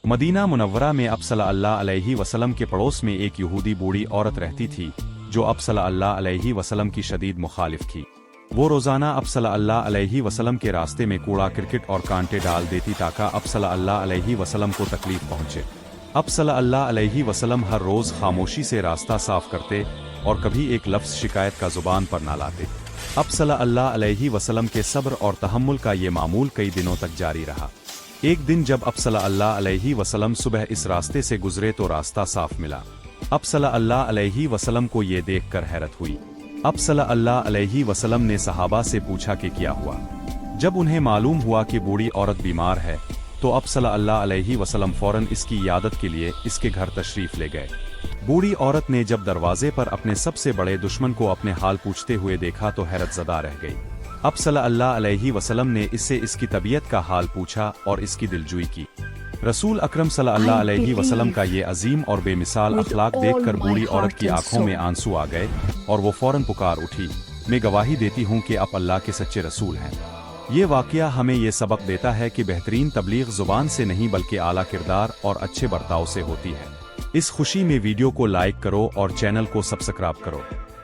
Medina Munawwara में अब सल्लल्लाहु अलैहि वसल्लम के पड़ोस में एक यहूदी बूढ़ी औरत रहती थी जो अब सल्लल्लाहु अलैहि वसल्लम की शदीद मुखालिफ थी। वो रोज़ाना अब सल्लल्लाहु अलैहि वसल्लम के रास्ते में कूड़ा क्रिकेट और कांटे डाल देती ताकि अब सल्लल्लाहु अलैहि वसल्लम को तकलीफ पहुंचे। अब सल्लल्लाहु अलैहि वसल्लम हर रोज़ खामोशी से रास्ता साफ करते और कभी एक लफ्ज़ शिकायत का ज़ुबान पर ना लाते। अब सल्लल्लाहु अलैहि वसल्लम के सब्र और तहम्मुल का ये मामूल कई दिनों तक जारी रहा। एक दिन जब अब सल्लल्लाहु अलैहि वसल्लम सुबह इस रास्ते से गुजरे तो रास्ता साफ मिला। अब सल्लल्लाहु अलैहि वसल्लम को ये देखकर हैरत हुई। अब सल्लल्लाहु अलैहि वसल्लम ने सहाबा से पूछा कि क्या हुआ। जब उन्हें मालूम हुआ कि बूढ़ी औरत बीमार है तो अब सल्लल्लाहु अलैहि वसल्लम फौरन इसकी इयादत के लिए इसके घर तशरीफ ले गए। बूढ़ी औरत ने जब दरवाजे पर अपने सबसे बड़े दुश्मन को अपने हाल पूछते हुए देखा तो हैरत ज़दा रह गई। अब सल्लल्लाहु अलैहि वसल्लम ने इससे इसकी तबीयत का हाल पूछा और इसकी दिलजुई की। रसूल अकरम सल्लल्लाहु अलैहि वसल्लम का ये अजीम और बेमिसाल अखलाक देखकर बूढ़ी औरत की आंखों में आंसू आ गए और वो फौरन पुकार उठी, मैं गवाही देती हूँ कि आप अल्लाह के सच्चे रसूल हैं। ये वाक़या हमें ये सबक देता है कि बेहतरीन तबलीग ज़ुबान से नहीं बल्कि आला किरदार और अच्छे बर्ताव से होती है। इस खुशी में वीडियो को लाइक करो और चैनल को सब्सक्राइब करो।